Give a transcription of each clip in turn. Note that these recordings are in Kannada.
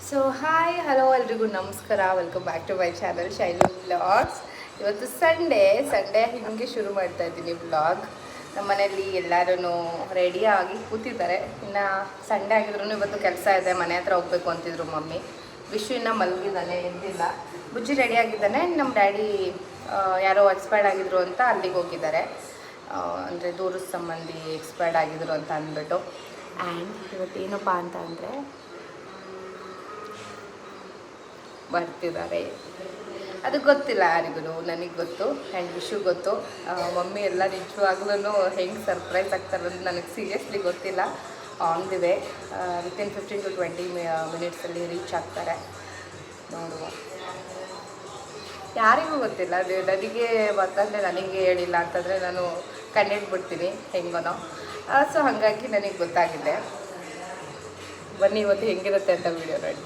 ಸೊ ಹಾಯ್ ಹಲೋ ಎಲ್ರಿಗೂ ನಮಸ್ಕಾರ, welcome back to my channel Shailu vlogs. ಇವತ್ತು ಸಂಡೇ ಹಿಂಗೆ ಶುರು ಮಾಡ್ತಾ ಇದ್ದೀನಿ ವ್ಲಾಗ್. ನಮ್ಮ ಮನೆಯಲ್ಲಿ ಎಲ್ಲರೂ ರೆಡಿಯಾಗಿ ಕೂತಿದ್ದಾರೆ. ಇನ್ನು ಸಂಡೇ ಆಗಿದ್ರು ಇವತ್ತು ಕೆಲಸ ಇದೆ, ಮನೆ ಹತ್ರ ಹೋಗಬೇಕು ಅಂತಿದ್ರು ಮಮ್ಮಿ. ವಿಶು ಇನ್ನೂ ಮಲಗಿದ್ದಾನೆ, ಎದ್ದಿಲ್ಲ. ಬುಜ್ಜಿ ರೆಡಿಯಾಗಿದ್ದಾನೆ. ನಮ್ಮ ಡ್ಯಾಡಿ ಯಾರೋ ಎಕ್ಸ್ಪೈರ್ಡ್ ಆಗಿದ್ರು ಅಂತ ಅಲ್ಲಿಗೆ ಹೋಗಿದ್ದಾರೆ. ಅಂದರೆ ದೂರದ ಸಂಬಂಧಿ ಎಕ್ಸ್ಪೈರ್ಡ್ ಆಗಿದ್ರು ಅಂತ ಅಂದ್ಬಿಟ್ಟು. ಆ್ಯಂಡ್ ಇವತ್ತು ಏನಪ್ಪ ಅಂತ ಅಂದರೆ ಬರ್ತಿದ್ದಾರೆ. ಅದು ಗೊತ್ತಿಲ್ಲ ಯಾರಿಗೂ, ನನಗೆ ಗೊತ್ತು ಆ್ಯಂಡ್ ವಿಶು ಗೊತ್ತು. ಮಮ್ಮಿ ಎಲ್ಲ ನಿಜವಾಗ್ಲೂ ಹೆಂಗೆ ಸರ್ಪ್ರೈಸ್ ಆಗ್ತಾರೆ ಅಂತ ನನಗೆ ಸೀರಿಯಸ್ಲಿ ಗೊತ್ತಿಲ್ಲ. On the way within 15 to 20 ಮಿನಿಟ್ಸಲ್ಲಿ ರೀಚ್ ಆಗ್ತಾರೆ. ನೋಡುವ, ಯಾರಿಗೂ ಗೊತ್ತಿಲ್ಲ. ನನಗೆ ಗೊತ್ತಂದರೆ ನನಗೆ ಹೇಳಿಲ್ಲ ಅಂತಂದರೆ ನಾನು ಕಂಡಿಡ್ಬಿಡ್ತೀನಿ ಹೆಂಗನೋ. ಸೊ ಹಾಗಾಗಿ ನನಗೆ ಗೊತ್ತಾಗಿದೆ. ಬನ್ನಿ ಇವತ್ತು ಹೆಂಗಿರುತ್ತೆ ಅಂತ ವಿಡಿಯೋ ನೋಡಿ.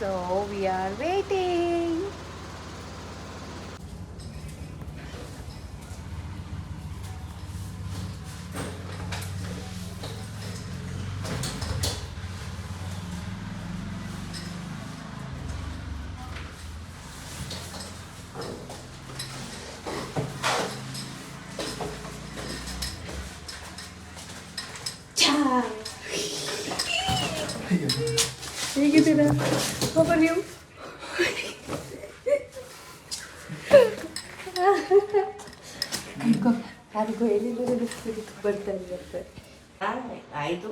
So we are waiting. ಹೇಗಿದ್ದೀರಾ? ಒಬ್ಬರು ನೀವು ಯಾರಿಗೂ ಹೇಳಿದ್ರೆ ಬರ್ತಾರೆ. ಆಯಿತು.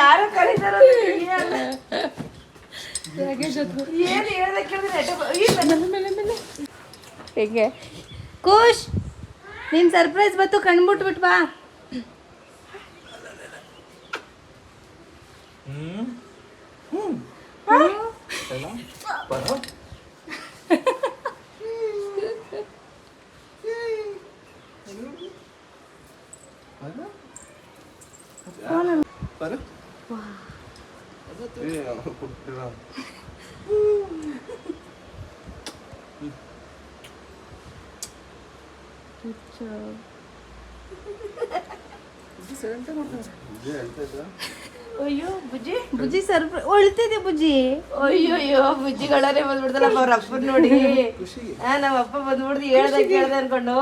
ಯಾರು ಕರೀತಾರ ಹೇಗೆ ಖುಷ್ ನೀನ್ ಸರ್ಪ್ರೈಸ್ ಬತ್ತು ಕಣ್ಬಿಟ್ಬಿಟ್ ಬಾ. ಅಯ್ಯೋ ಬುಜ್ಜಿ ಬುಜ್ಜಿ ಸರ್ಪ್ರೈಸ್ ಒಳ್ತಿದೆ ಬುಜ್ಜಿ. ಅಯ್ಯೋ ಬುಜ್ಜಿಗಳೇ ಬಂದ್ಬಿಡ್ತಲ್ಲ ಅವ್ರ ಅಪ್ಪ ನೋಡಿ. ನಮ್ಮ ಅಪ್ಪ ಬಂದ್ಬಿಡ್ದು ಹೇಳ್ದೆ ಅನ್ಕೊಂಡು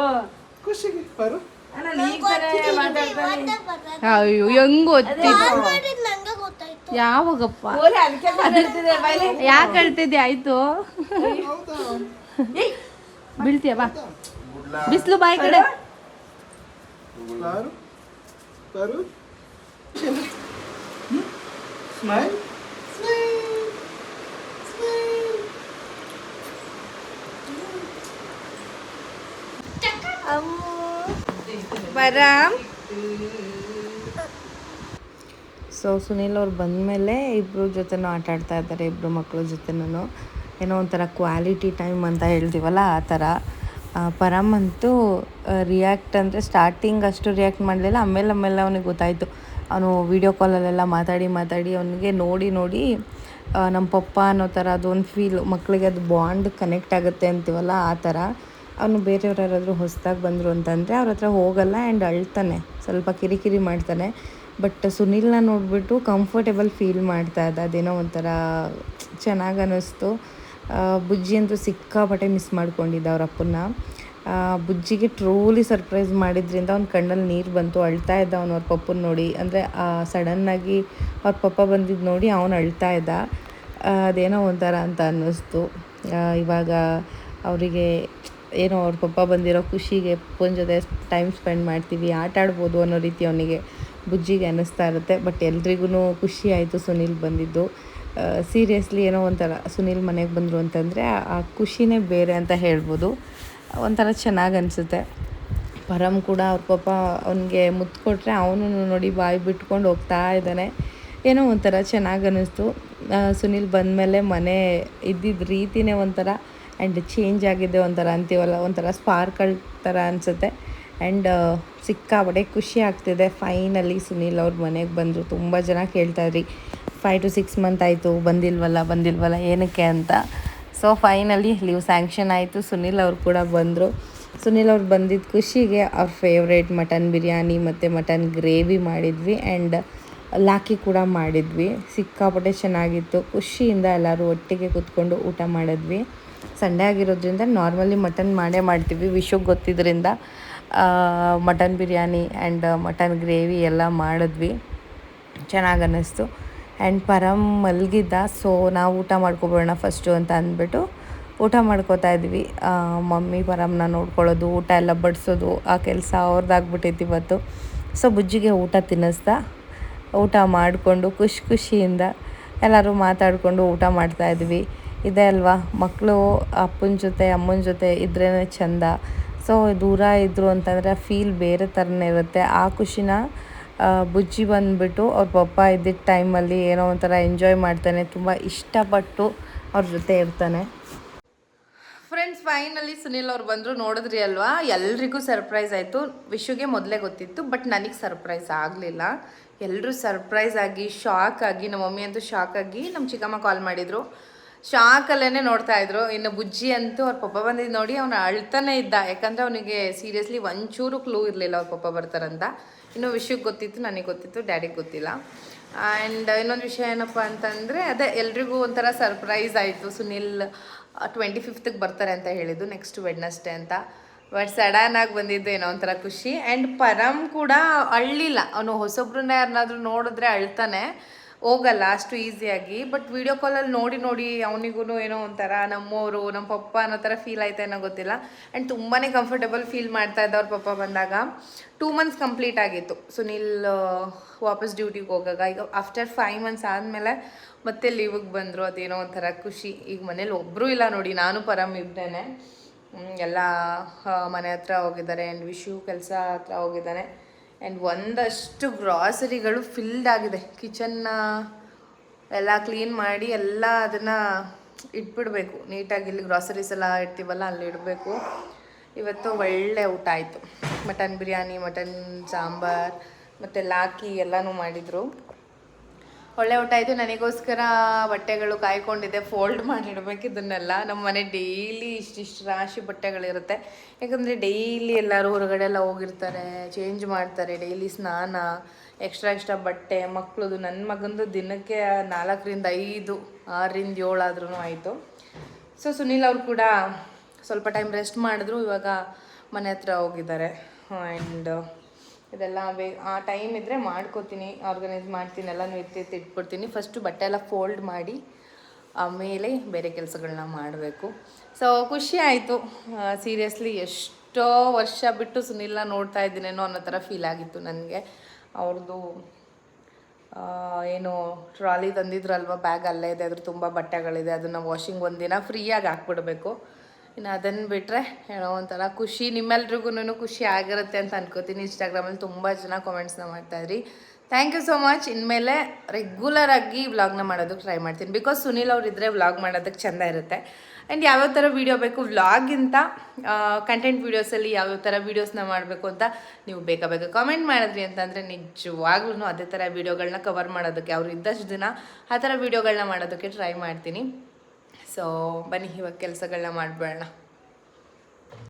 ಅಯ್ಯೋ ಹೆಂಗ್ ಯಾವಾಗಪ್ಪ ಯಾಕೆ ಹೇಳ್ತಿದ್ದೆ? ಆಯ್ತು ಬೀಳ್ತೀಯ ಬಾ, ಬಿಸಿಲು ಬಾಯಿ ಕಡೆ. ಸೊ ಸುನೀಲ್ ಅವ್ರು ಬಂದಮೇಲೆ ಇಬ್ಬರು ಜೊತೆನೂ ಆಟ ಆಡ್ತಾ ಇದ್ದಾರೆ, ಇಬ್ಬರು ಮಕ್ಕಳ ಜೊತೆನೂ. ಏನೋ ಒಂಥರ ಕ್ವಾಲಿಟಿ ಟೈಮ್ ಅಂತ ಹೇಳ್ತೀವಲ್ಲ ಆ ಥರ. ಪರಮ್ ಅಂತೂ ರಿಯಾಕ್ಟ್ ಅಂದರೆ ಸ್ಟಾರ್ಟಿಂಗ್ ಅಷ್ಟು ರಿಯಾಕ್ಟ್ ಮಾಡಲಿಲ್ಲ. ಆಮೇಲೆ ಅವನಿಗೆ ಗೊತ್ತಾಯಿತು. ಅವನು ವೀಡಿಯೋ ಕಾಲಲ್ಲೆಲ್ಲ ಮಾತಾಡಿ ಅವನಿಗೆ ನೋಡಿ ನಮ್ಮ ಪಪ್ಪ ಅನ್ನೋ ಥರ ಅದೊಂದು ಫೀಲ್, ಮಕ್ಕಳಿಗೆ ಅದು ಬಾಂಡ್ ಕನೆಕ್ಟ್ ಆಗುತ್ತೆ ಅಂತೀವಲ್ಲ ಆ ಥರ. ಅವನು ಬೇರೆಯವ್ರು ಯಾರಾದರೂ ಹೊಸ್ದಾಗಿ ಬಂದರು ಅಂತಂದರೆ ಅವ್ರ ಹತ್ರ ಹೋಗಲ್ಲ ಆ್ಯಂಡ್ ಅಳ್ತಾನೆ, ಸ್ವಲ್ಪ ಕಿರಿಕಿರಿ ಮಾಡ್ತಾನೆ. ಬಟ್ ಸುನೀಲ್ನ ನೋಡಿಬಿಟ್ಟು ಕಂಫರ್ಟೇಬಲ್ ಫೀಲ್ ಮಾಡ್ತಾ ಇದ್ದ. ಅದೇನೋ ಒಂಥರ ಚೆನ್ನಾಗಿ ಅನ್ನಿಸ್ತು. ಬುಜ್ಜಿ ಅಂತೂ ಸಿಕ್ಕಾಪಟ್ಟೆ ಮಿಸ್ ಮಾಡ್ಕೊಂಡಿದ್ದ ಅವ್ರ ಅಪ್ಪನ್ನ. ಬುಜ್ಜಿಗೆ ಟ್ರೂಲಿ ಸರ್ಪ್ರೈಸ್ ಮಾಡಿದ್ರಿಂದ ಅವ್ನ ಕಣ್ಣಲ್ಲಿ ನೀರು ಬಂತು. ಅಳ್ತಾ ಇದ್ದ ಅವನು ಅವ್ರ ಪಪ್ಪನ ನೋಡಿ. ಅಂದರೆ ಸಡನ್ನಾಗಿ ಅವ್ರ ಪಪ್ಪ ಬಂದಿದ್ದು ನೋಡಿ ಅವನು ಅಳ್ತಾ ಇದ್ದ. ಅದೇನೋ ಒಂಥರ ಅಂತ ಅನ್ನಿಸ್ತು. ಇವಾಗ ಅವರಿಗೆ ಏನೋ ಅವ್ರ ಪಪ್ಪ ಬಂದಿರೋ ಖುಷಿಗೆ ಪಪ್ಪನ ಜೊತೆ ಟೈಮ್ ಸ್ಪೆಂಡ್ ಮಾಡ್ತೀವಿ, ಆಟ ಆಡ್ಬೋದು ಅನ್ನೋ ರೀತಿ ಅವನಿಗೆ ಬುಜ್ಜಿಗೆ ಅನ್ನಿಸ್ತಾ ಇರುತ್ತೆ. ಬಟ್ ಎಲ್ರಿಗೂ ಖುಷಿ ಆಯಿತು ಸುನೀಲ್ ಬಂದಿದ್ದು. ಸೀರಿಯಸ್ಲಿ ಏನೋ ಒಂಥರ ಸುನೀಲ್ ಮನೆಗೆ ಬಂದರು ಅಂತಂದರೆ ಆ ಖುಷಿನೇ ಬೇರೆ ಅಂತ ಹೇಳ್ಬೋದು. ಒಂಥರ ಚೆನ್ನಾಗಿ ಅನಿಸುತ್ತೆ. ಪರಮ್ ಕೂಡ ಅವ್ರ ಪಾಪ ಅವನಿಗೆ ಮುತ್ತು ಕೊಟ್ಟರೆ ಅವನು ನೋಡಿ ಬಾಯಿ ಬಿಟ್ಕೊಂಡು ಹೋಗ್ತಾ ಇದ್ದಾನೆ. ಏನೋ ಒಂಥರ ಚೆನ್ನಾಗಿ ಅನ್ನಿಸ್ತು. ಸುನೀಲ್ ಬಂದಮೇಲೆ ಮನೆ ಇದ್ದಿದ್ದ ರೀತಿಯೇ ಒಂಥರ ಆ್ಯಂಡ್ ಚೇಂಜ್ ಆಗಿದೆ ಒಂಥರ ಅಂತೀವಲ್ಲ, ಒಂಥರ ಸ್ಪಾರ್ಕಲ್ ಥರ ಅನಿಸುತ್ತೆ. ಆ್ಯಂಡ್ ಸಿಕ್ಕಾಪಟ್ಟೆ ಖುಷಿ ಆಗ್ತಿದೆ. ಫೈನಲಿ ಸುನೀಲ್ ಅವ್ರ ಮನೆಗೆ ಬಂದರು. ತುಂಬ ಜನ ಕೇಳ್ತಾಯಿದ್ರಿ 5 to 6 ಮಂತ್ ಆಯಿತು ಬಂದಿಲ್ವಲ್ಲ ಏನಕ್ಕೆ ಅಂತ. ಸೊ ಫೈನಲಿ ಲೀವ್ ಸ್ಯಾಂಕ್ಷನ್ ಆಯಿತು. ಸುನೀಲ್ ಅವ್ರು ಕೂಡ ಬಂದರು. ಸುನೀಲ್ ಅವ್ರು ಬಂದಿದ್ದ ಖುಷಿಗೆ ಅವ್ರ ಫೇವ್ರೇಟ್ ಮಟನ್ ಬಿರಿಯಾನಿ ಮತ್ತು ಮಟನ್ ಗ್ರೇವಿ ಮಾಡಿದ್ವಿ. ಆ್ಯಂಡ್ ಲಾಕಿ ಕೂಡ ಮಾಡಿದ್ವಿ. ಸಿಕ್ಕಾಪಟ್ಟೆ ಚೆನ್ನಾಗಿತ್ತು. ಖುಷಿಯಿಂದ ಎಲ್ಲರೂ ಒಟ್ಟಿಗೆ ಕೂತ್ಕೊಂಡು ಊಟ ಮಾಡಿದ್ವಿ. ಸಂಡೇ ಆಗಿರೋದ್ರಿಂದ ನಾರ್ಮಲಿ ಮಟನ್ ಮಾಡ್ತೀವಿ. ವಿಷುಗೆ ಗೊತ್ತಿದ್ದರಿಂದ mutton biryani and mutton gravy ಎಲ್ಲ ಮಾಡಿದ್ವಿ. ಚೆನ್ನಾಗಿ ಅನ್ನಿಸ್ತು. ಆ್ಯಂಡ್ ಪರಮ್ ಮಲಗಿದ್ದ. ಸೊ ನಾವು ಊಟ ಮಾಡ್ಕೊಬೋಣ ಫಸ್ಟು ಅಂತ ಅಂದ್ಬಿಟ್ಟು ಊಟ ಮಾಡ್ಕೋತಾ ಇದ್ವಿ. ಮಮ್ಮಿ ಪರಮ್ನ ನೋಡ್ಕೊಳ್ಳೋದು, ಊಟ ಎಲ್ಲ ಬಡಿಸೋದು, ಆ ಕೆಲಸ ಅವ್ರದ್ದಾಗ್ಬಿಟ್ಟೈತಿ ಇವತ್ತು. ಸೊ ಬುಜ್ಜಿಗೆ ಊಟ ತಿನ್ನಿಸ್ದ. ಊಟ ಮಾಡಿಕೊಂಡು ಖುಷಿಯಿಂದ ಎಲ್ಲರೂ ಮಾತಾಡಿಕೊಂಡು ಊಟ ಮಾಡ್ತಾಯಿದ್ವಿ. ಇದೆ ಅಲ್ವಾ, ಮಕ್ಕಳು ಅಪ್ಪನ ಜೊತೆ ಅಮ್ಮನ ಜೊತೆ ಇದ್ರೇ ಚೆಂದ. ಸೊ ದೂರ ಇದ್ದರು ಅಂತಂದರೆ ಫೀಲ್ ಬೇರೆ ಥರನೇ ಇರುತ್ತೆ. ಆ ಖುಷಿನ ಬುಜ್ಜಿ ಬಂದುಬಿಟ್ಟು ಅವ್ರ ಪಪ್ಪ ಇದ್ದಿದ್ದ ಟೈಮಲ್ಲಿ ಏನೋ ಒಂಥರ ಎಂಜಾಯ್ ಮಾಡ್ತಾನೆ. ತುಂಬ ಇಷ್ಟಪಟ್ಟು ಅವ್ರ ಜೊತೆ ಇರ್ತಾನೆ. ಫ್ರೆಂಡ್ಸ್, ಫೈನಲಿ ಸುನೀಲ್ ಅವ್ರು ಬಂದರು. ನೋಡಿದ್ರಿ ಅಲ್ವಾ, ಎಲ್ರಿಗೂ ಸರ್ಪ್ರೈಸ್ ಆಯಿತು. ವಿಶುಗೆ ಮೊದಲೇ ಗೊತ್ತಿತ್ತು, ಬಟ್ ನನಗೆ ಸರ್ಪ್ರೈಸ್ ಆಗಲಿಲ್ಲ. ಎಲ್ಲರೂ ಸರ್ಪ್ರೈಸ್ ಆಗಿ ಶಾಕ್ ಆಗಿ, ನಮ್ಮ ಮಮ್ಮಿ ಅಂತೂ ಶಾಕ್ ಆಗಿ ನಮ್ಮ ಚಿಕ್ಕಮ್ಮ ಕಾಲ್ ಮಾಡಿದರು. ಶಾಕಲ್ಲೇ ನೋಡ್ತಾಯಿದ್ರು. ಇನ್ನು ಬುಜ್ಜಿ ಅಂತೂ ಅವ್ರ ಪಪ್ಪ ಬಂದಿದ್ದು ನೋಡಿ ಅವನು ಅಳ್ತಾನೆ ಇದ್ದ. ಯಾಕಂದರೆ ಅವನಿಗೆ ಸೀರಿಯಸ್ಲಿ ಒಂಚೂರು ಕ್ಲೂ ಇರಲಿಲ್ಲ ಅವ್ರ ಪಪ್ಪ ಬರ್ತಾರಂತ. ಇನ್ನು ವಿಷಯಕ್ಕೆ ಗೊತ್ತಿತ್ತು, ನನಗೆ ಗೊತ್ತಿತ್ತು, ಡ್ಯಾಡಿಗೆ ಗೊತ್ತಿಲ್ಲ. ಆ್ಯಂಡ್ ಇನ್ನೊಂದು ವಿಷಯ ಏನಪ್ಪ ಅಂತಂದರೆ, ಅದೇ ಎಲ್ರಿಗೂ ಒಂಥರ ಸರ್ಪ್ರೈಸ್ ಆಯಿತು. ಸುನಿಲ್ 25th ಬರ್ತಾರೆ ಅಂತ ಹೇಳಿದ್ದು, ನೆಕ್ಸ್ಟ್ ವೆಡ್ನಸ್ಡೇ ಅಂತ. ಬಟ್ ಸಡನ್ನಾಗಿ ಬಂದಿದ್ದು ಏನೋ ಒಂಥರ ಖುಷಿ. ಆ್ಯಂಡ್ ಪರಮ್ ಕೂಡ ಅಳ್ಳಿಲ್ಲ. ಅವನು ಹೊಸೊಬ್ರನ್ನ ಯಾರನ್ನಾದ್ರೂ ನೋಡಿದ್ರೆ ಅಳ್ತಾನೆ, ಹೋಗಲ್ಲ ಅಷ್ಟು ಈಸಿಯಾಗಿ. ಬಟ್ ವೀಡಿಯೋ ಕಾಲಲ್ಲಿ ನೋಡಿ ಅವನಿಗೂ ಏನೋ ಒಂಥರ ನಮ್ಮವರು, ನಮ್ಮ ಪಪ್ಪ ಅನ್ನೋ ಥರ ಫೀಲ್ ಆಯ್ತಾ ಏನೋ ಗೊತ್ತಿಲ್ಲ. ಆ್ಯಂಡ್ ತುಂಬಾ ಕಂಫರ್ಟಬಲ್ ಫೀಲ್ ಮಾಡ್ತಾ ಇದ್ದ ಅವ್ರ ಪಪ್ಪ ಬಂದಾಗ. 2 months ಕಂಪ್ಲೀಟ್ ಆಗಿತ್ತು ಸುನಿಲ್ ವಾಪಸ್ ಡ್ಯೂಟಿಗೆ ಹೋಗಾಗ. ಈಗ ಆಫ್ಟರ್ 5 months ಆದಮೇಲೆ ಮತ್ತೆ ಲೀವಿಗೆ ಬಂದರು. ಅದೇನೋ ಒಂಥರ ಖುಷಿ. ಈಗ ಮನೇಲಿ ಒಬ್ಬರೂ ಇಲ್ಲ ನೋಡಿ, ನಾನು ಪರಮ್ ಇಬ್ಬರೇ. ಎಲ್ಲ ಮನೆ ಹತ್ರ ಹೋಗಿದ್ದಾರೆ. ಆ್ಯಂಡ್ ವಿಶು ಕೆಲಸ ಹತ್ರ ಹೋಗಿದ್ದಾನೆ. ಆ್ಯಂಡ್ ಒಂದಷ್ಟು ಗ್ರಾಸರಿಗಳು ಫಿಲ್ಡ್ ಆಗಿದೆ. ಕಿಚನ್ನ ಎಲ್ಲ ಕ್ಲೀನ್ ಮಾಡಿ ಎಲ್ಲ ಅದನ್ನು ಇಟ್ಬಿಡಬೇಕು ನೀಟಾಗಿ. ಇಲ್ಲಿ ಗ್ರಾಸರೀಸ್ ಎಲ್ಲ ಇಡ್ತೀವಲ್ಲ ಅಲ್ಲಿ ಇಡಬೇಕು. ಇವತ್ತು ಒಳ್ಳೆ ಊಟ ಆಯಿತು. ಮಟನ್ ಬಿರಿಯಾನಿ, ಮಟನ್ ಸಾಂಬಾರ್ ಮತ್ತು ಲಾಕಿ ಎಲ್ಲನೂ ಮಾಡಿದರು. ಒಳ್ಳೆ ಊಟ ಆಯಿತು. ನನಗೋಸ್ಕರ ಬಟ್ಟೆಗಳು ಕಾಯ್ಕೊಂಡಿದ್ದೆ, ಫೋಲ್ಡ್ ಮಾಡಿಡ್ಬೇಕು ಇದನ್ನೆಲ್ಲ. ನಮ್ಮ ಮನೆ ಡೈಲಿ ಇಷ್ಟಿಷ್ಟು ರಾಶಿ ಬಟ್ಟೆಗಳಿರುತ್ತೆ. ಯಾಕಂದರೆ ಡೈಲಿ ಎಲ್ಲರೂ ಹೊರಗಡೆ ಎಲ್ಲ ಹೋಗಿರ್ತಾರೆ, ಚೇಂಜ್ ಮಾಡ್ತಾರೆ, ಡೈಲಿ ಸ್ನಾನ, ಎಕ್ಸ್ಟ್ರಾ ಬಟ್ಟೆ, ಮಕ್ಕಳದು. ನನ್ನ ಮಗಂದು ದಿನಕ್ಕೆ 4ರಿಂದ 5, 6ರಿಂದ 7 ಆದ್ರೂ ಆಯಿತು. ಸೊ ಸುನೀಲ್ ಅವ್ರು ಕೂಡ ಸ್ವಲ್ಪ ಟೈಮ್ ರೆಸ್ಟ್ ಮಾಡಿದ್ರು. ಇವಾಗ ಮನೆ ಹತ್ರ ಹೋಗಿದ್ದಾರೆ. ಆ್ಯಂಡ್ ಇದೆಲ್ಲ ಆ ಟೈಮ್ ಇದ್ದರೆ ಮಾಡ್ಕೋತೀನಿ, ಆರ್ಗನೈಸ್ ಮಾಡ್ತೀನಿ, ಎಲ್ಲನೂ ಇಟ್ಬಿಡ್ತೀನಿ. ಫಸ್ಟು ಬಟ್ಟೆ ಎಲ್ಲ ಫೋಲ್ಡ್ ಮಾಡಿ ಆಮೇಲೆ ಬೇರೆ ಕೆಲಸಗಳನ್ನ ಮಾಡಬೇಕು. ಸೊ ಖುಷಿ ಆಯಿತು. ಸೀರಿಯಸ್ಲಿ ಎಷ್ಟೋ ವರ್ಷ ಬಿಟ್ಟು ಸುನಿಲ್ನ ನೋಡ್ತಾ ಇದ್ದೀನೇನೋ ಅನ್ನೋ ಥರ ಫೀಲ್ ಆಗಿತ್ತು ನನಗೆ. ಅವ್ರದ್ದು ಏನು ಟ್ರಾಲಿ ತಂದಿದ್ರಲ್ವ, ಬ್ಯಾಗ್ ಅಲ್ಲೇ ಇದೆ, ಅದ್ರ ತುಂಬ ಬಟ್ಟೆಗಳಿದೆ. ಅದನ್ನು ವಾಷಿಂಗ್ ಒಂದಿನ ಫ್ರೀಯಾಗಿ ಹಾಕ್ಬಿಡ್ಬೇಕು. ಇನ್ನು ಅದನ್ನು ಬಿಟ್ಟರೆ ಏನೋ ಒಂಥರ ಖುಷಿ. ನಿಮ್ಮೆಲ್ರಿಗೂ ಖುಷಿ ಆಗಿರುತ್ತೆ ಅಂತ ಅನ್ಕೋತೀನಿ. ಇನ್ಸ್ಟಾಗ್ರಾಮಲ್ಲಿ ತುಂಬ ಜನ ಕಾಮೆಂಟ್ಸ್ನ ಮಾಡ್ತಾಯಿದ್ರಿ. Thank you so much. ಇನ್ಮೇಲೆ ರೆಗ್ಯುಲರಾಗಿ ವ್ಲಾಗ್ನ ಮಾಡೋದಕ್ಕೆ ಟ್ರೈ ಮಾಡ್ತೀನಿ. ಬಿಕಾಸ್ ಸುನೀಲ್ ಅವ್ರು ಇದ್ದರೆ ವ್ಲಾಗ್ ಮಾಡೋದಕ್ಕೆ ಚೆಂದ ಇರುತ್ತೆ. ಆ್ಯಂಡ್ ಯಾವ್ಯಾವ ಥರ ವೀಡಿಯೋ ಬೇಕು, ವ್ಲಾಗಿಂತ ಕಂಟೆಂಟ್ ವೀಡಿಯೋಸಲ್ಲಿ ಯಾವ್ಯಾವ ಥರ ವೀಡಿಯೋಸ್ನ ಮಾಡಬೇಕು ಅಂತ ನೀವು ಬೇಗ ಕಾಮೆಂಟ್ ಮಾಡಿದ್ರಿ ಅಂತಂದರೆ ನಿಜವಾಗ್ಲೂ ಅದೇ ಥರ ವೀಡಿಯೋಗಳನ್ನ ಕವರ್ ಮಾಡೋದಕ್ಕೆ, ಅವ್ರು ಇದ್ದಷ್ಟು ದಿನ ಆ ಥರ ವೀಡಿಯೋಗಳನ್ನ ಮಾಡೋದಕ್ಕೆ ಟ್ರೈ ಮಾಡ್ತೀನಿ. ಸೊ ಬನ್ನಿ ಇವಾಗ ಕೆಲಸಗಳನ್ನ ಮಾಡಬೇಡ.